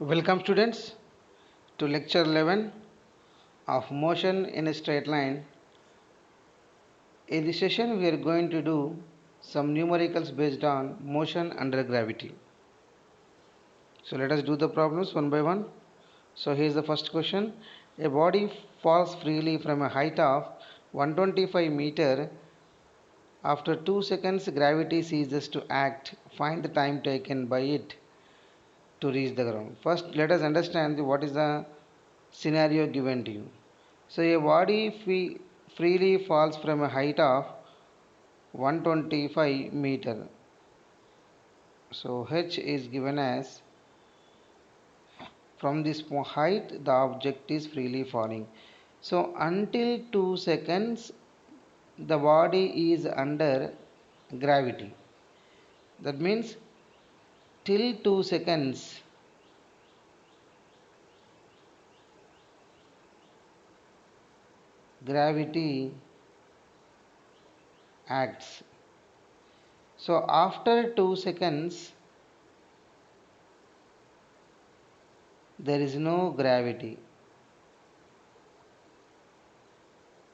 Welcome students to lecture 11 of motion in a straight line. In this session we are going to do some numericals based on motion under gravity. So let us do the problems one by one. So here is the first question. A body falls freely from a height of 125 meter. After 2 seconds gravity ceases to act. Find the time taken by it to reach the ground. First let us understand what is the scenario given to you. So a body freely falls from a height of 125 meter. So h is given as from this height the object is freely falling. So until 2 seconds the body is under gravity. That means till 2 seconds gravity acts. So after 2 seconds there is no gravity.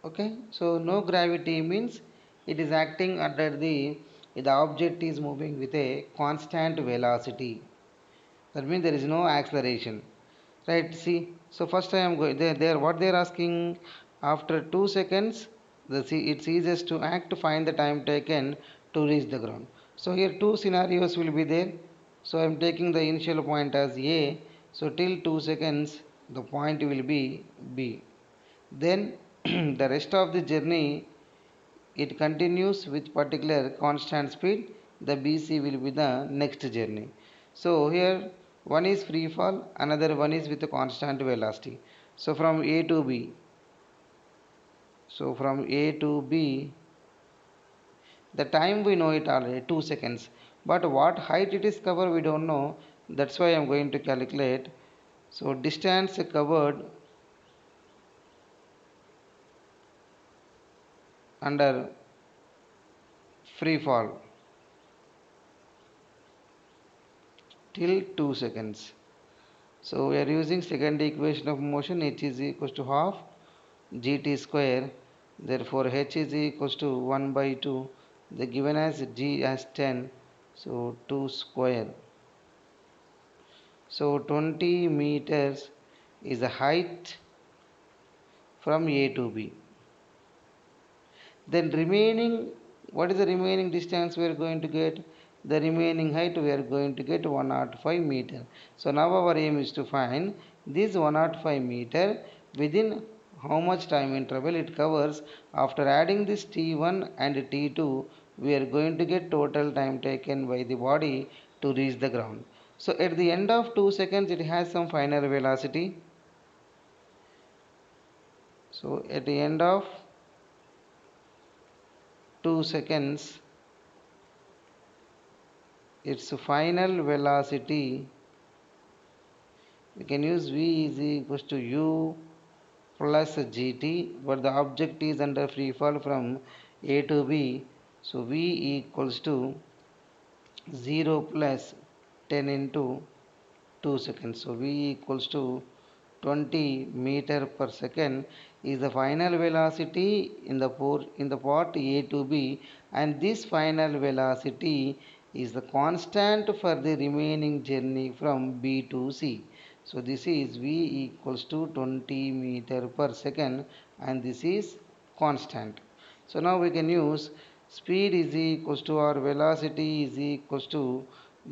Okay, so no gravity means it is acting under the object is moving with a constant velocity. That means there is no acceleration, right? See, so first I am going there what they are asking, after 2 seconds it ceases to act to find the time taken to reach the ground. So here two scenarios will be there. So I am taking the initial point as A. So till 2 seconds the point will be B. Then the rest of the journey it continues with particular constant speed. The BC will be the next journey. So here one is free fall, another one is with a constant velocity. So from A to B. So from A to B, the time we know it already 2 seconds. But what height it is covered we don't know. That's why I am going to calculate. So distance covered under free fall till 2 seconds. So we are using second equation of motion, h is equals to half gt square. Therefore h is equals to 1 by 2. They given as g as 10. So 2 square. So 20 meters is the height from A to B. Then remaining, what is the remaining distance we are going to get? The remaining height we are going to get 105 meter. So now our aim is to find this 105 meter within how much time interval it covers. After adding this T1 and T2, we are going to get total time taken by the body to reach the ground. So at the end of 2 seconds it has some final velocity. So at the end of 2 seconds its final velocity, we can use v is equals to u plus gt, but the object is under free fall from A to B. So v equals to 0 plus 10 into 2 seconds. So v equals to 20 meter per second is the final velocity in the part A to B, and this final velocity is the constant for the remaining journey from B to C. So this is v equals to 20 meter per second, and this is constant. So now we can use speed is equals to, or velocity is equals to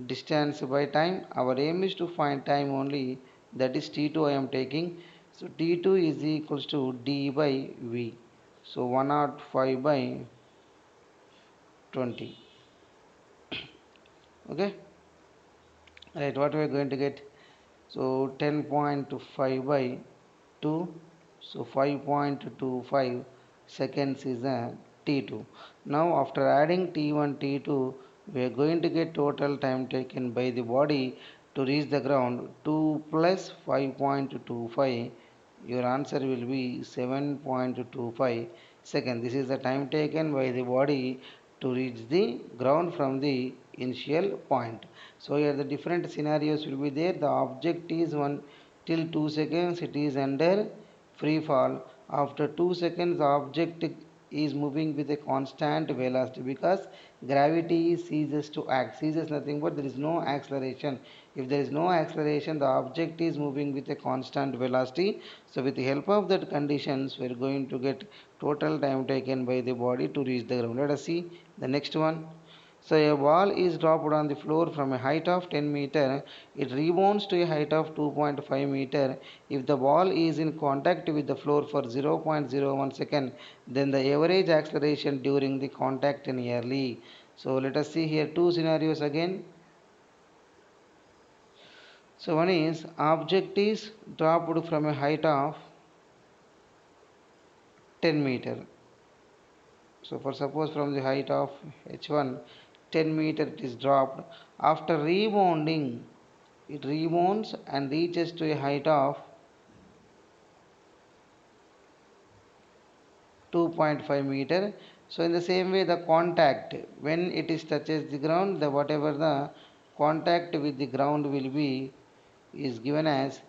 distance by time. Our aim is to find time only, that is T2 I am taking. So T2 is equals to d by v. So 105 by 20. Okay, right, what we are going to get? So 10.5 by 2. So 5.25 seconds is a T2. Now after adding T1 T2, we are going to get total time taken by the body to reach the ground. 2 plus 5.25, your answer will be 7.25 seconds. This is the time taken by the body to reach the ground from the initial point. So here the different scenarios will be there. The object is 1 till 2 seconds, it is under free fall. After 2 seconds the object is moving with a constant velocity because gravity ceases to act. Ceases nothing but there is no acceleration. If there is no acceleration, the object is moving with a constant velocity. So with the help of that conditions, we are going to get total time taken by the body to reach the ground. Let us see the next one. So a ball is dropped on the floor from a height of 10 meter. It rebounds to a height of 2.5 meter. If the ball is in contact with the floor for 0.01 second, then the average acceleration during the contact nearly. So let us see here two scenarios again. So one is object is dropped from a height of 10 meter. So for suppose from the height of h1 10 meter it is dropped. After rebounding, it rebounds and reaches to a height of 2.5 meter. So in the same way the contact, when it is touches the ground, the whatever the contact with the ground will be is given as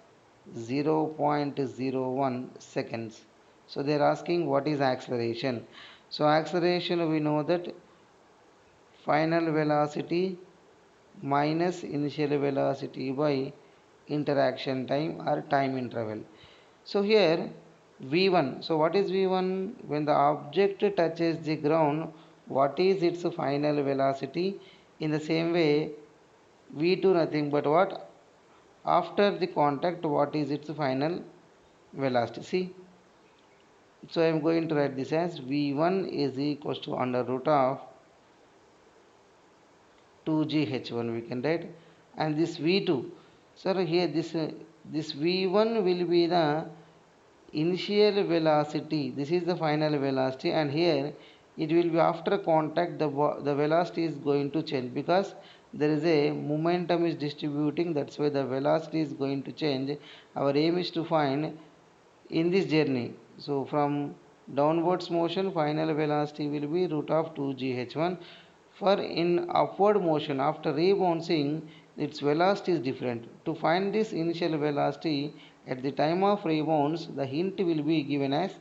0.01 seconds. So they are asking what is acceleration. So acceleration, we know that final velocity minus initial velocity by interaction time or time interval. So here v1, so what is v1? When the object touches the ground, what is its final velocity? In the same way v2 nothing but what? After the contact, what is its final velocity? See, so I am going to write this as v1 is equals to under root of 2gh1 we can write, and this v2, sir, here this v1 will be the initial velocity, this is the final velocity, and here it will be after contact the velocity is going to change because there is a momentum is distributing, that's why the velocity is going to change. Our aim is to find in this journey, so from downwards motion final velocity will be root of 2gh1. For in upward motion after rebounding, its velocity is different. To find this initial velocity at the time of rebounds, the hint will be given as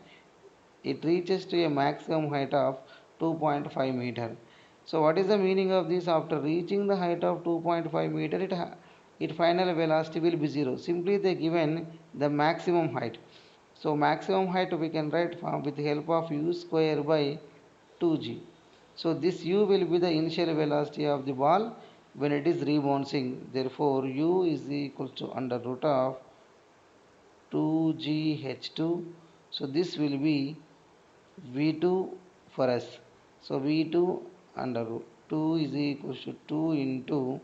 it reaches to a maximum height of 2.5 meter. So what is the meaning of this? After reaching the height of 2.5 meter, its final velocity will be 0. Simply they given the maximum height. So maximum height we can write with the help of u square by 2g. So this u will be the initial velocity of the ball when it is rebounding. Therefore u is equal to under root of 2gh2. So this will be v2 for us. So v2 under root 2 is equal to 2 into,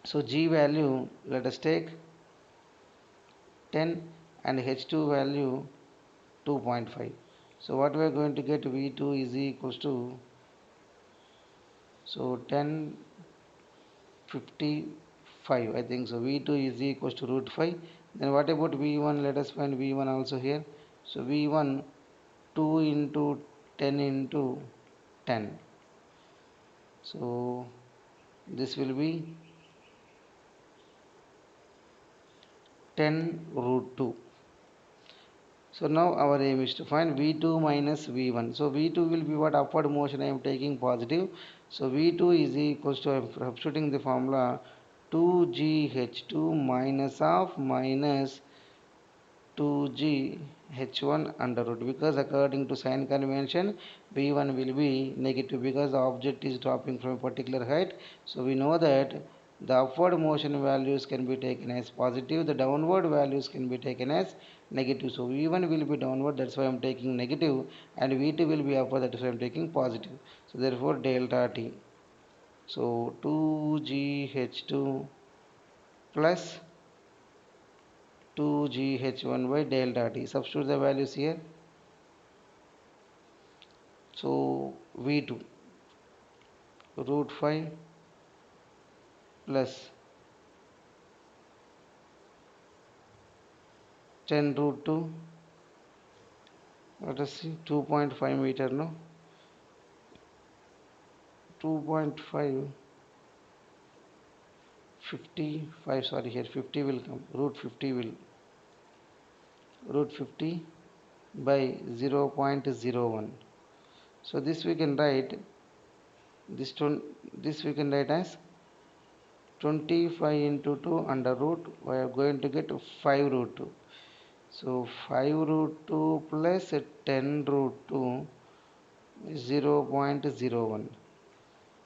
so g value let us take 10 and h2 value 2.5. So what we are going to get, v2 is equals to, so 1055 I think so, v2 is equals to root 5. Then what about v1? Let us find v1 also here. So v1 2 into 10 into 10, so this will be 10 root 2. So now our aim is to find v2 minus v1. So v2 will be what? Upward motion I am taking positive. So v2 is equals to, I am substituting the formula 2gh2 minus of minus 2gh1 under root, because according to sign convention v1 will be negative because the object is dropping from a particular height. So we know that the upward motion values can be taken as positive, the downward values can be taken as negative. So v1 will be downward, that's why I am taking negative, and v2 will be upward, that's why I am taking positive. So therefore delta t, so 2gh2 plus 2gh1 by delta t. Substitute the values here. So v2 root 5 plus 10 root 2, let us see, 2.5 meter, no, 2.5, 55, sorry, here 50 will come, root 50 by 0.01. So this we can write, this we can write as 25 into 2 under root, we are going to get 5 root 2. So 5 root 2 plus 10 root 2 is 0.01.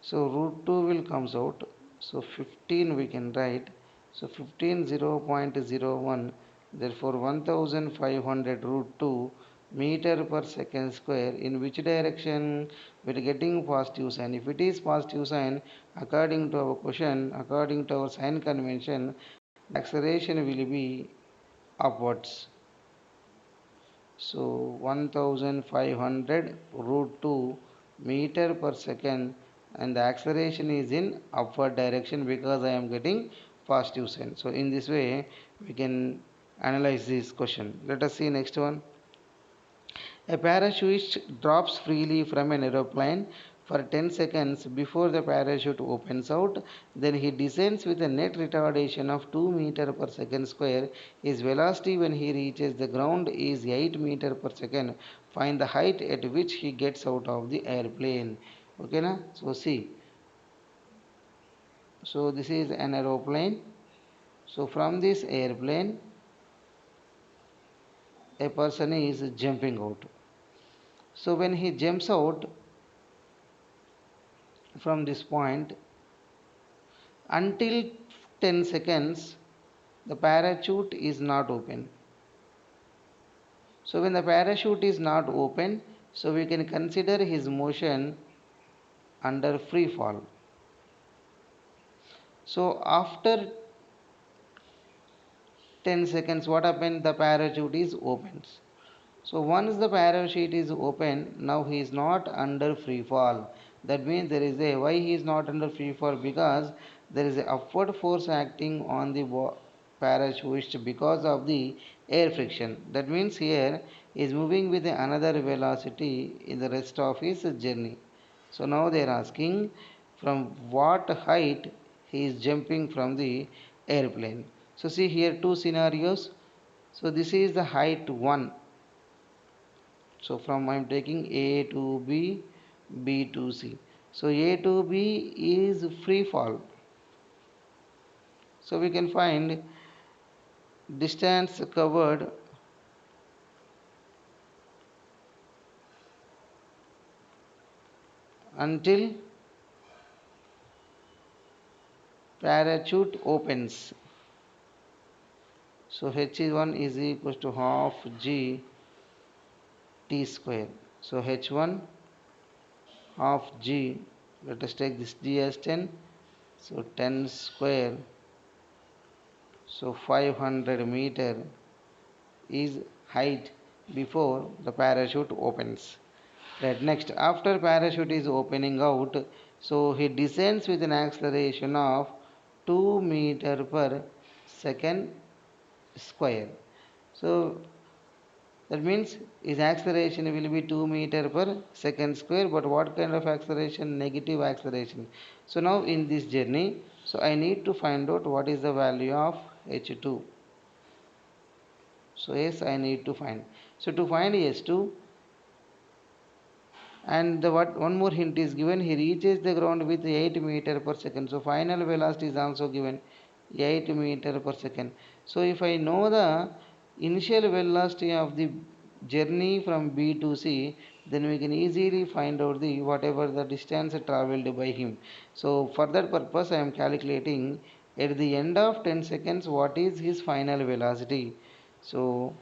So root 2 will comes out. So 15 we can write. So 15 0.01. Therefore 1500 root 2 meter per second square. In which direction we are getting positive sign? If it is positive sign, according to our question, according to our sign convention, the acceleration will be upwards. So 1500 root 2 meter per second, and the acceleration is in upward direction because I am getting positive sign. So in this way we can analyze this question. Let us see next one. A parachute drops freely from an aeroplane for 10 seconds before the parachute opens out. Then he descends with a net retardation of 2 meter per second square. His velocity when he reaches the ground is 8 meter per second. Find the height at which he gets out of the airplane. Okay, na? So see. So this is an aeroplane. So from this airplane, a person is jumping out. So when he jumps out from this point, until 10 seconds the parachute is not open. So when the parachute is not open, so we can consider his motion under free fall. So after 10 seconds what happened? The parachute is opened. So once the parachute is open, now he is not under free fall. That means there is a, why he is not under free fall? Because there is a upward force acting on the parachute because of the air friction. That means here he is moving with another velocity in the rest of his journey. So now they are asking from what height he is jumping from the airplane. So see here two scenarios. So this is the height 1. So from I am taking A to B, B to C. So A to B is free fall. So we can find distance covered until parachute opens. So H1 is equals to half G T square. So H1 half G, let us take this G as 10. So 10 square, so 500 meter is height before the parachute opens. Right, next, after parachute is opening out, so he descends with an acceleration of 2 meter per second square. So that means his acceleration will be 2 meter per second square. But what kind of acceleration? Negative acceleration. So now in this journey, so I need to find out what is the value of h2. So yes, I need to find. So to find h2, and the what one more hint is given, he reaches the ground with 8 meter per second. So final velocity is also given 8 meter per second. So if I know the initial velocity of the journey from B to C, then we can easily find out the whatever the distance traveled by him. So for that purpose I am calculating at the end of 10 seconds what is his final velocity. So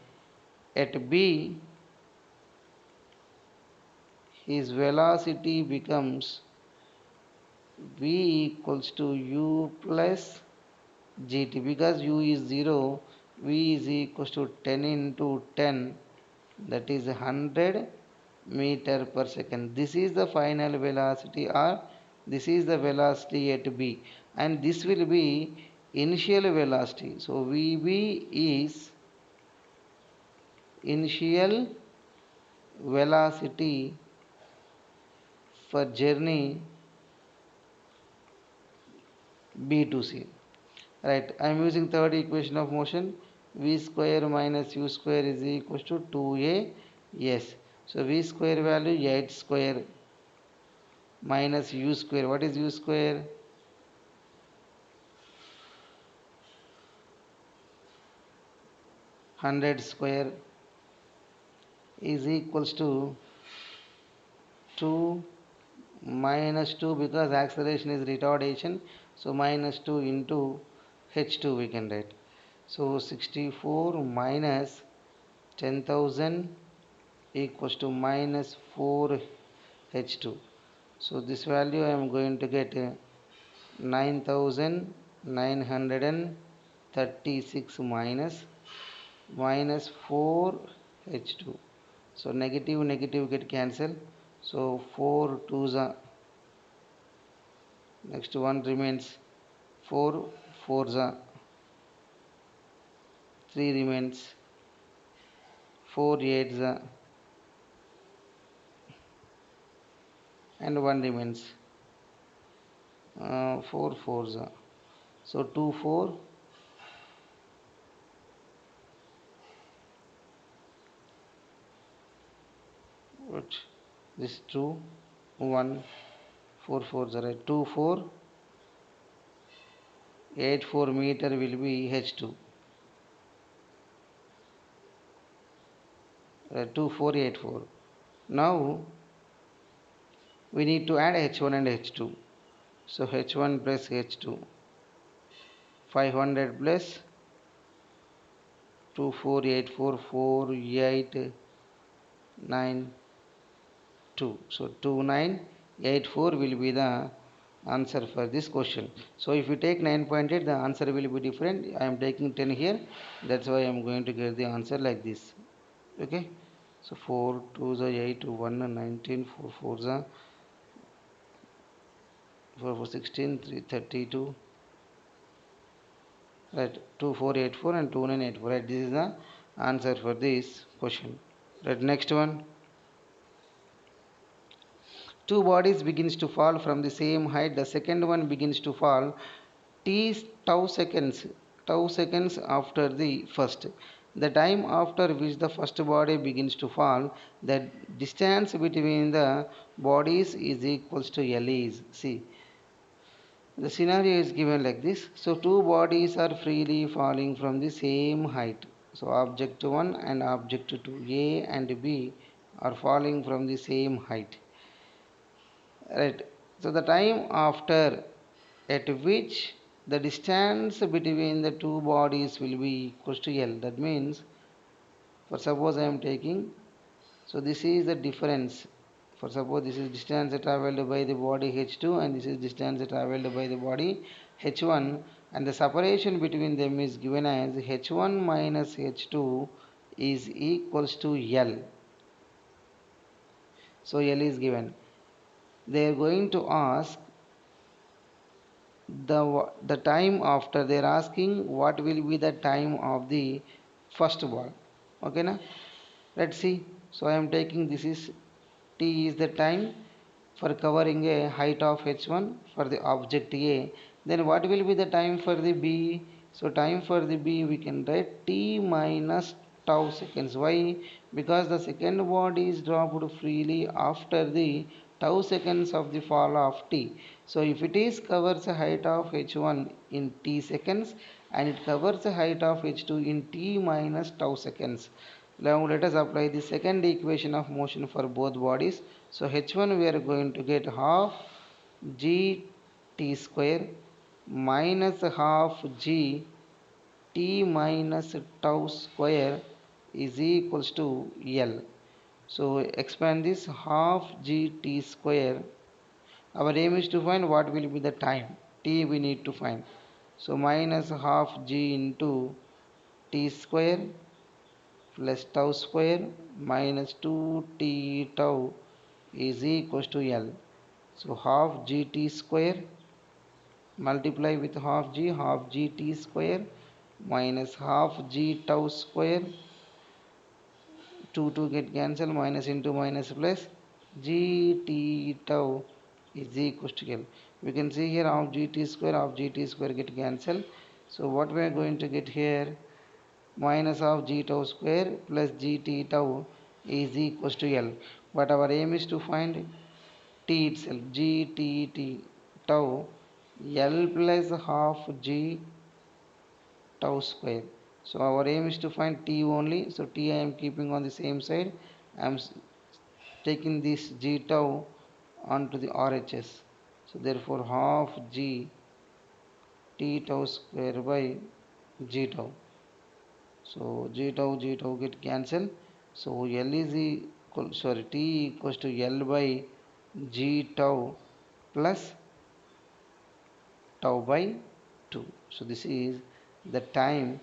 at B his velocity becomes v equals to u plus gt, because u is 0, v is equals to 10 into 10, that is 100 meter per second. This is the final velocity, or this is the velocity at b, and this will be initial velocity. So vb is initial velocity for journey B to C. Right, I am using third equation of motion. V square minus U square is equals to 2A. Yes. So V square value 8 square minus U square. What is U square? 100 square is equals to 2 minus 2, because acceleration is retardation. So minus 2 into h2 we can write. So 64 minus 10,000 equals to minus 4h2. So this value I am going to get 9,936 minus 4h2. So negative negative get cancelled. So 4 2s are, next one remains 4 4s are, 3 remains, 4 8s are, and 1 remains, 4 4s are. So 2 4, which this 2 1 4 4s are right. 2 4 8 4 meter will be h2. 2484. Now we need to add h1 and h2. So h1 plus h2, 500 plus 2484, 489 2. So 2984 will be the answer for this question. So if you take 9.8, the answer will be different. I am taking 10 here, that's why I am going to get the answer like this. Okay, so 4 2 is 8, 1 19, 4 4 is 4 4 16, 3 32, right, 2484 and 2984, right, this is the answer for this question. Right, next one. Two bodies begins to fall from the same height. The second one begins to fall t tau seconds after the first. The time after which the first body begins to fall, the distance between the bodies is equals to L is, see, the scenario is given like this. So two bodies are freely falling from the same height. So object 1 and object 2, A and B, are falling from the same height. Right. So the time after at which the distance between the two bodies will be equals to L. That means, for suppose I am taking, so this is the difference. For suppose this is distance travelled by the body h2 and this is distance travelled by the body h1, and the separation between them is given as h1 minus h2 is equals to L. So L is given. They are going to ask the time after. They are asking what will be the time of the first ball. Okay na? Let's see. So I am taking, this is t is the time for covering a height of h1 for the object A. Then what will be the time for the B? So time for the B we can write t minus tau seconds. Why? Because the second body is dropped freely after the tau seconds of the fall of t. So if it is covers a height of h1 in t seconds and it covers a height of h2 in t minus tau seconds. Now let us apply the second equation of motion for both bodies. So h1 we are going to get half g t square minus half g t minus tau square is equals to L. So expand this half g t square. Our aim is to find what will be the time. T we need to find. So minus half g into t square plus tau square minus 2t tau is equals to L. So half gt square multiply with half gt square minus half g tau square, 2 get cancelled, minus into minus plus gt tau is equals to L. We can see here half gt square get cancelled. So what we are going to get here, minus of g tau square plus gt tau is equals to L. But our aim is to find t itself, g tau L plus half g tau square. So our aim is to find t only. So t I am keeping on the same side. I am taking this g tau onto the RHS. So therefore half g t tau square by g tau. So g tau get cancelled. So L is equal, sorry, t equals to L by g tau plus tau by 2. So this is the time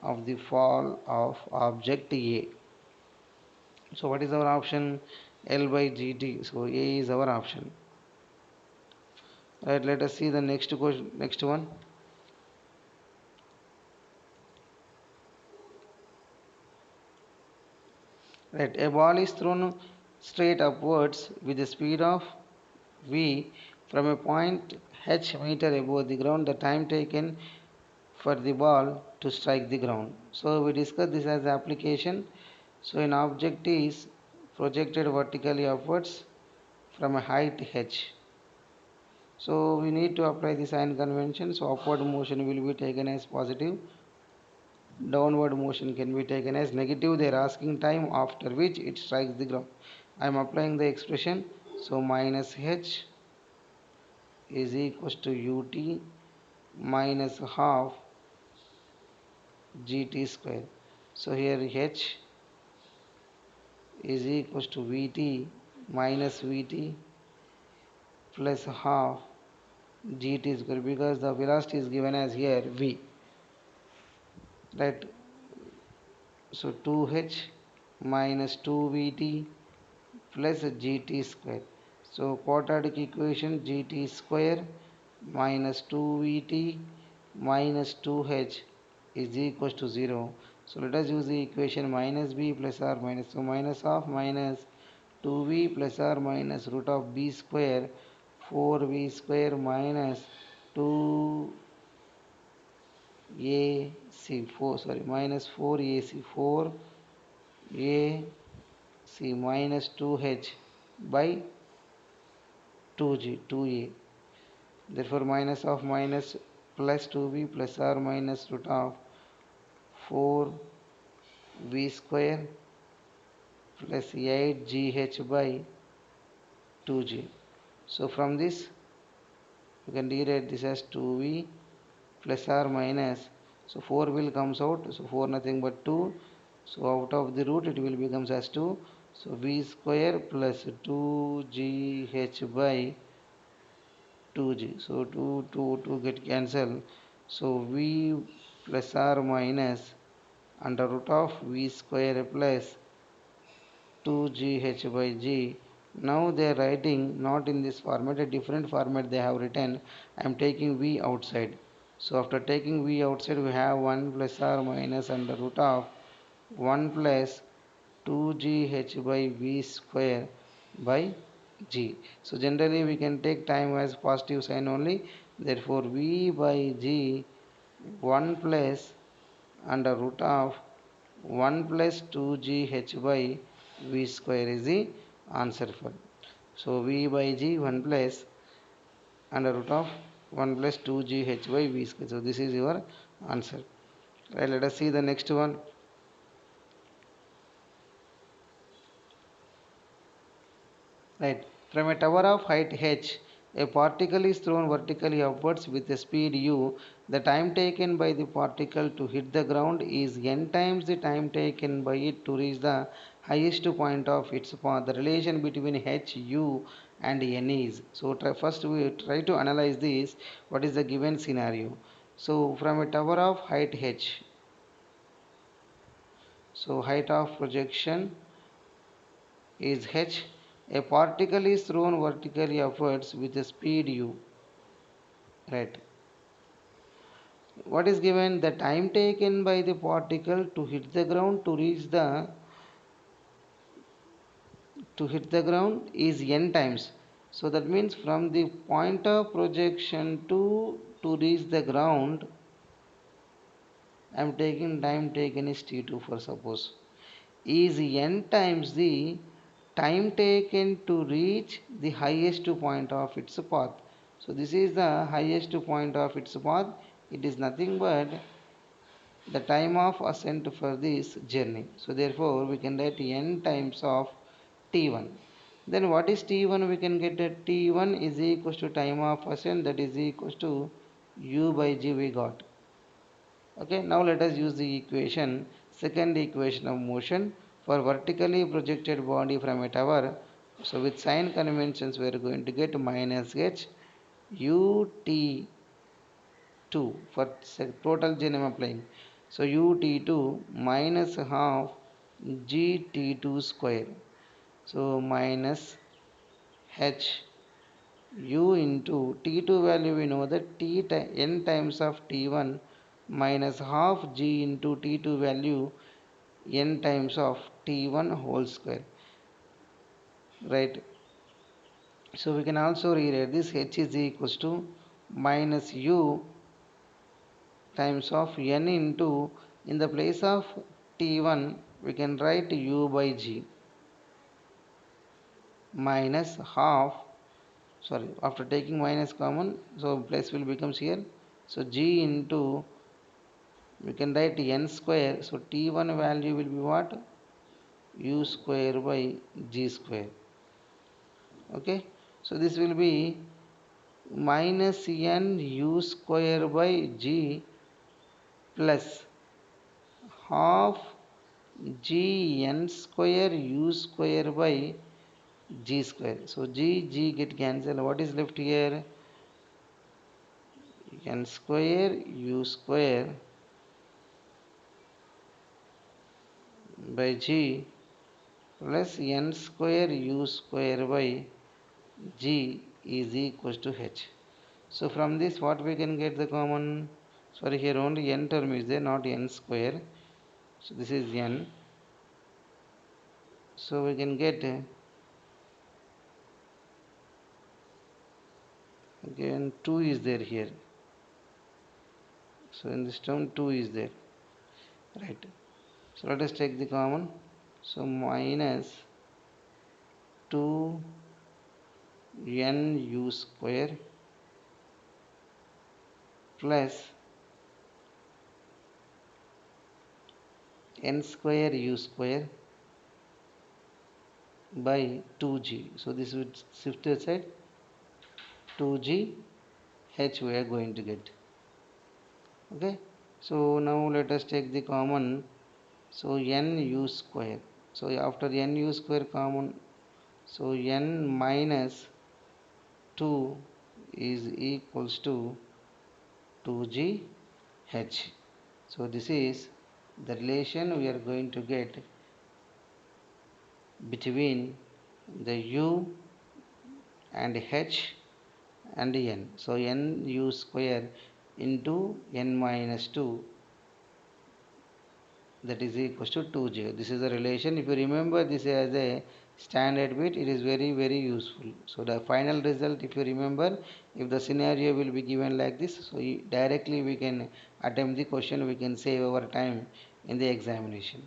of the fall of object A. So what is our option? L by gt. So A is our option. Right, let us see the next question, next one. Right, a ball is thrown straight upwards with the speed of v from a point h meter above the ground. The time taken for the ball to strike the ground. So we discuss this as application. So an object is projected vertically upwards from a height h. So we need to apply the sign convention. So upward motion will be taken as positive, downward motion can be taken as negative. They are asking time after which it strikes the ground. I am applying the expression. So minus h is equals to ut minus half gt square. So here h is equals to vt minus vt plus half gt square, because the velocity is given as here v, right? So 2h minus 2vt plus gt square. So quadratic equation, gt square minus 2vt minus 2h is equals to 0. So let us use the equation minus b plus r minus, so minus of minus 2v plus r minus root of b square 4v square minus 2 ac 4, sorry, minus 4ac 4ac minus 2h by 2g 2a. Therefore minus of minus plus 2v plus r minus root of 4v square plus 8gh by 2g. So from this you can rewrite this as 2v plus r minus, so 4 will comes out, so 4 nothing but 2, so out of the root it will becomes as 2, so v square plus 2gh by 2g, so 2 get cancelled, so v plus r minus under root of v square plus 2gh by g. Now they are writing not in this format, a different format they have written. I am taking v outside. So after taking v outside, we have 1 plus r minus under root of 1 plus 2gh by v square by g. So generally we can take time as positive sign only. Therefore v by g 1 plus under root of 1 plus 2gh by v square is the answer for. So v by g 1 plus under root of 1 plus 2gh by v square. So this is your answer. Right, let us see the next one. Right, from a tower of height h, a particle is thrown vertically upwards with a speed u. The time taken by the particle to hit the ground is n times the time taken by it to reach the highest point of its path. The relation between h, u and n is. So first we try to analyze this. What is the given scenario? So from a tower of height h, so height of projection is h. A particle is thrown vertically upwards with a speed u. Right. What is given? The time taken by the particle to hit the ground is n times. So that means from the point of projection to reach the ground, I am taking time taken is t2 for suppose, is n times the time taken to reach the highest point of its path. So this is the highest point of its path. It is nothing but the time of ascent for this journey. So therefore we can write n times of t1. Then what is t1? We can get that t1 is equals to time of ascent, that is equals to u by g we got. Okay, now let us use the equation, second equation of motion for vertically projected body from a tower. So with sign conventions we are going to get minus h ut2 for total J I am applying. So ut2 minus half gt2 square. So minus h u into t2 value we know that n times of t1 minus half g into t2 value n times of t1 whole square, right? So we can also rewrite this h is equals to minus u times of n into, in the place of t1 we can write u by g minus half, sorry, after taking minus common, so place will becomes here, so g into, we can write n square, so t1 value will be what, u square by g square. Okay, so this will be minus n u square by g plus half g n square u square by g square. So g get cancelled, what is left here, n square u square by g plus n square u square by g is equals to h. So from this what we can get the common, sorry, here only n term is there, not n square, so this is n, so we can get again 2 is there here, so in this term 2 is there, right? So let us take the common, so minus 2 n u square plus n square u square by 2g. So this would shift aside, 2g h we are going to get. Okay, so now let us take the common, so n u square, so after n u square common, so n minus 2 is equals to 2g h. So this is the relation we are going to get between the u and h and n. So n u square into n minus 2, that is equals to 2j. This is the relation. If you remember this as a standard bit, it is very useful. So the final result, if you remember, if the scenario will be given like this, so directly we can attempt the question, we can save our time in the examination.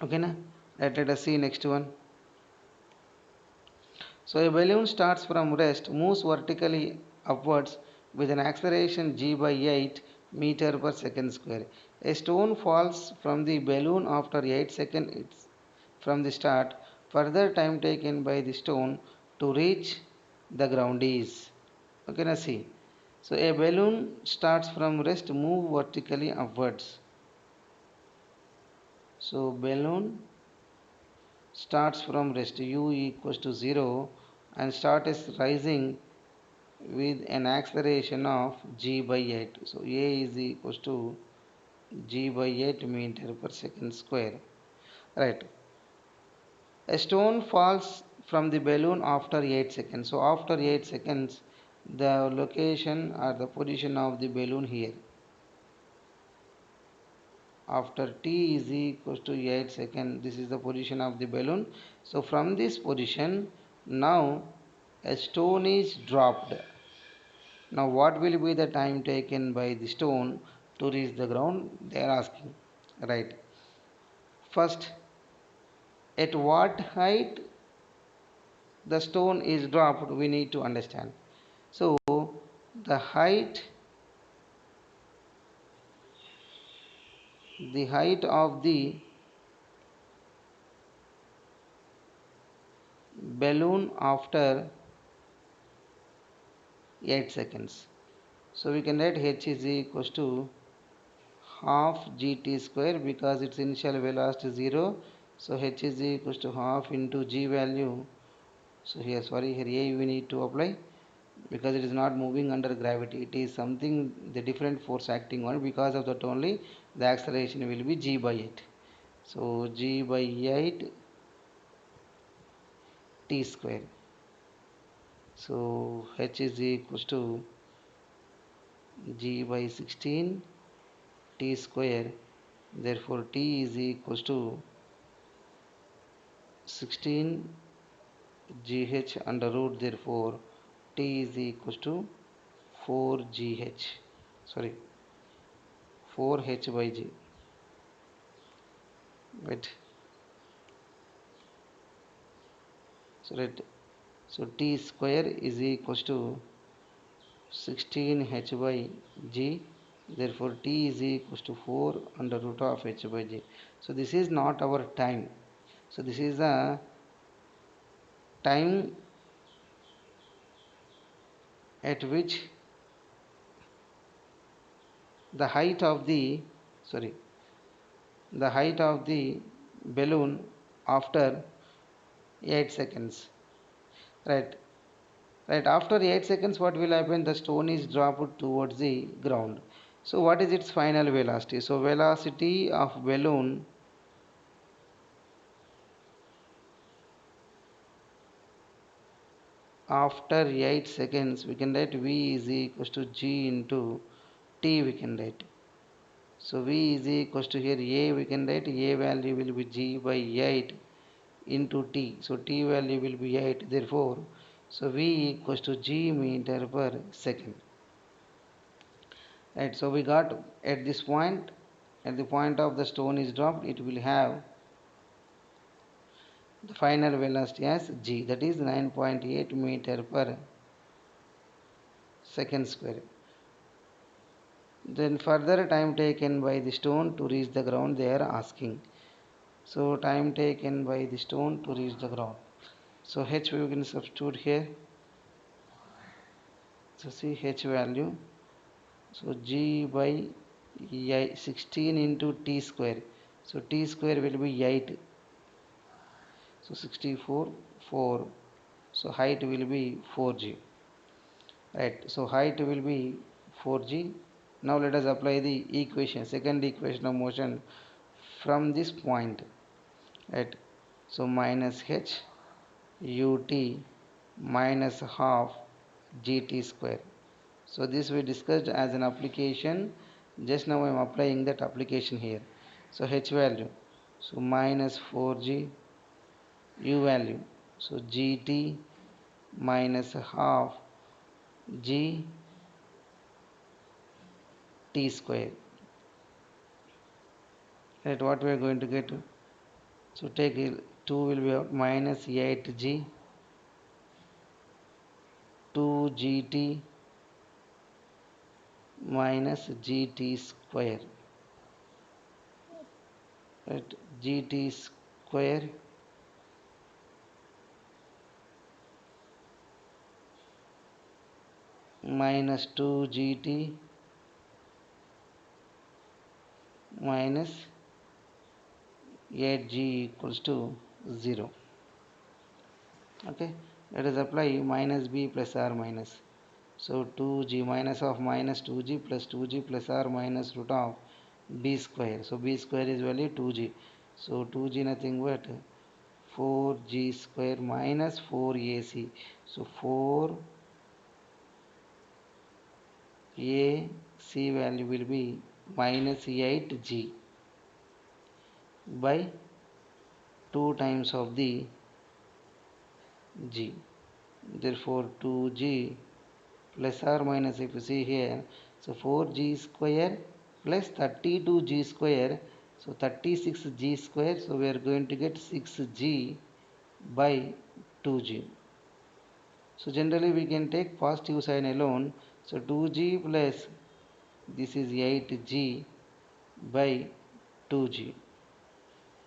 Okay na? Let us see next one. So a balloon starts from rest, moves vertically upwards with an acceleration g by 8 meter per second square. A stone falls from the balloon after 8 seconds from the start. Further time taken by the stone to reach the ground is. Okay, now see. So a balloon starts from rest, move vertically upwards. So balloon starts from rest, u equals to 0, and starts rising with an acceleration of g by 8. So a is equals to g by 8 meter per second square. Right. A stone falls from the balloon after 8 seconds. So after 8 seconds, the location or the position of the balloon here. After t is equals to 8 seconds, this is the position of the balloon. So from this position, now A stone is dropped. Now, what will be the time taken by the stone to reach the ground? They are asking. Right. First, at what height the stone is dropped, we need to understand. So, the height of the balloon after 8 seconds. So we can write h is equals to half gt square because its initial velocity is 0. So h is equals to half into g value. So here a we need to apply because it is not moving under gravity. It is something the different force acting on it. Because of that only the acceleration will be g by 8. So g by 8 t square. So h is equals to g by 16 t square. Therefore t is equals to 16 gh under root. Therefore t is equals to 4gh, sorry, 4h by g. Wait, so right, so t square is equals to 16h by g. Therefore t is equals to 4 under root of h by g. So this is not our time. So this is the time at which the height of the sorry the height of the balloon after 8 seconds. Right, right, after 8 seconds what will happen? The stone is dropped towards the ground. So what is its final velocity? So velocity of balloon after 8 seconds, we can write v is equals to g into t, we can write. So v is equals to, here a we can write, a value will be g by 8 into t. So t value will be 8. Therefore, so v equals to g meter per second. Right. So we got at this point, at the point of the stone is dropped, it will have the final velocity as g, that is 9.8 meter per second square. Then further time taken by the stone to reach the ground they are asking. So time taken by the stone to reach the ground. So h we can substitute here. So see h value. So g by 16 into t square. So t square will be 8. So 64 4. So height will be 4g. Right. So height will be 4g. Now let us apply the equation, second equation of motion from this point. Right. So minus h ut minus half gt square. So this we discussed as an application. Just now I am applying that application here. So h value. So minus 4g u value. So gt minus half g t square. Right, what we are going to get? So take 2 will be out, minus 8g 2gt minus gt square. Right, gt square minus 2gt minus 8g equals to 0. Okay, let us apply minus b plus r minus. So 2g minus of minus 2g plus 2g plus r minus root of b square. So b square is value 2g. So 2g nothing but 4g square minus 4ac. So 4ac value will be minus 8g by 2 times of the g. Therefore 2g plus or minus, if you see here, so 4g square plus 32g square, so 36g square, so we are going to get 6g by 2g. So generally we can take positive sign alone, so 2g plus this is 8g by 2g.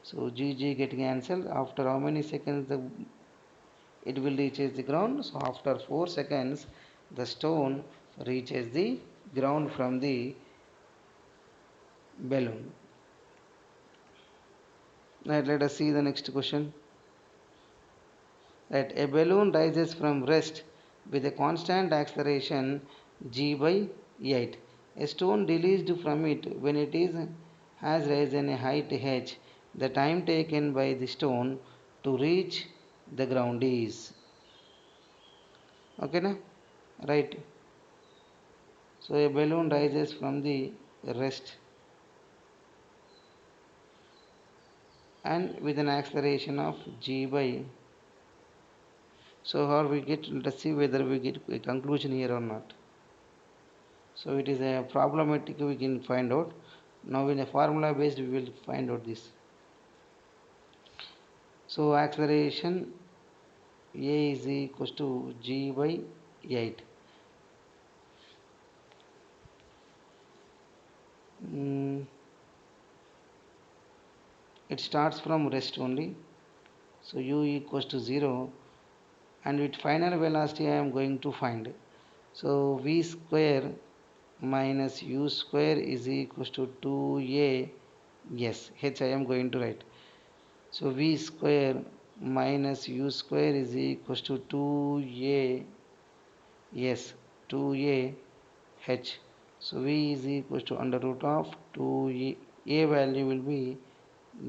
So gg getting cancelled. After how many seconds it will reaches the ground? So after 4 seconds the stone reaches the ground from the balloon. Now let us see the next question. That a balloon rises from rest with a constant acceleration g by 8. A stone released from it when it is has risen a height h. The time taken by the stone to reach the ground is. Okay, na? Right. So a balloon rises from the rest and with an acceleration of g by. So how we get? Let's see whether we get a conclusion here or not. So it is a problematic we can find out. Now in a formula based we will find out this. So acceleration a is equals to g by 8. It starts from rest only. So u equals to 0 and with final velocity I am going to find. So v square minus u square is equals to 2a. Yes, h I am going to write. So v square minus u square is equals to 2a. Yes, 2a h. So v is equals to under root of 2a. A value will be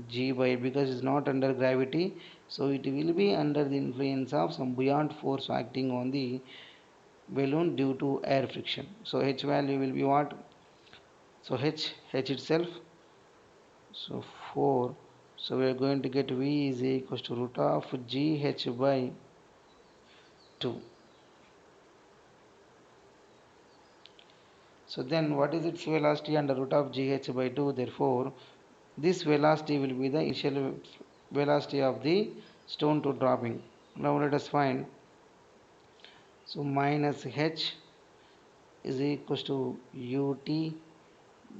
g by, because it's not under gravity, so it will be under the influence of some buoyant force acting on the balloon due to air friction. So h value will be what? So h itself, so 4. So we are going to get v is equals to root of gh by 2. So then what is its velocity under root of gh by 2? Therefore this velocity will be the initial velocity of the stone to dropping. Now let us find. So minus h is equals to ut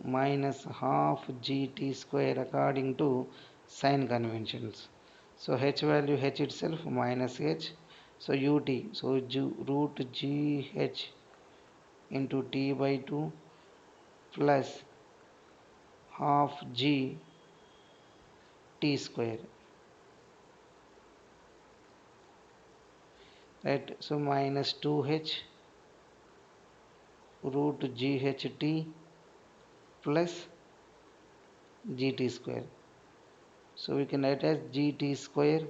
minus half gt square according to sign conventions. So h value h itself minus h. So ut, so root gh into t by 2 plus half g t square. Right, so minus 2h root ght plus gt square. So we can write as gt square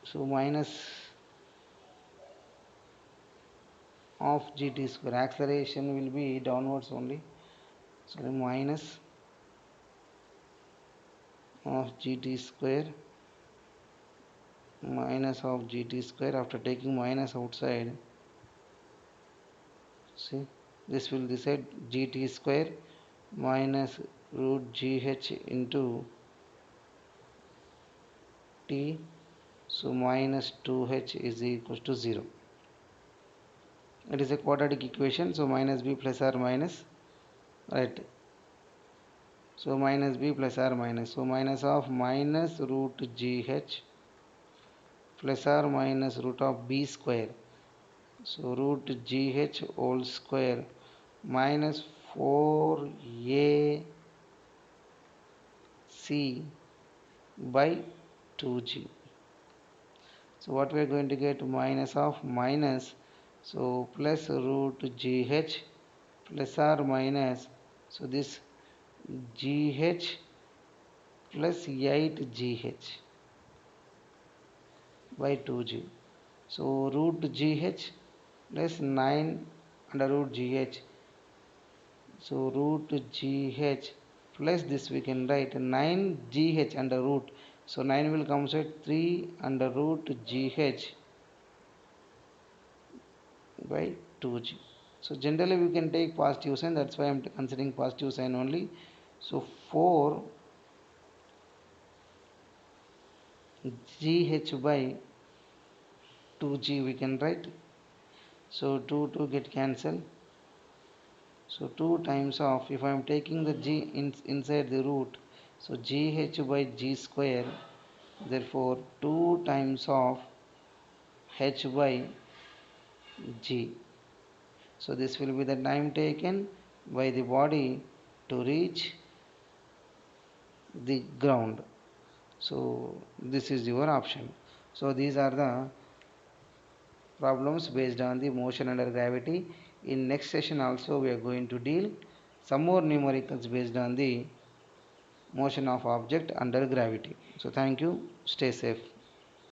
so minus of gt square. Acceleration will be downwards only. So minus of gt square minus of gt square. After taking minus outside, see, this will decide gt square minus root gh into t. So minus 2h is equals to 0. It is a quadratic equation. So minus b plus or minus, right. So minus b plus or minus. So minus of minus root gh plus or minus root of b square. So root gh whole square minus 4ac by 2g. So what we are going to get? Minus of minus. So plus root gh plus or minus. So this gh plus 8gh by 2g. So root gh plus 9 under root gh So root gh plus this we can write 9gh under root. So 9 will come at 3 under root gh by 2g. So generally we can take positive sign, that's why I am considering positive sign only. So 4 gh by 2g we can write. So 2 get cancelled. So 2 times of, if I am taking the g inside the root, so gh by g square, therefore 2 times of h by g. So this will be the time taken by the body to reach the ground. So this is your option. So these are the problems based on the motion under gravity. In next session also we are going to deal some more numericals based on the motion of object under gravity. So thank you. Stay safe.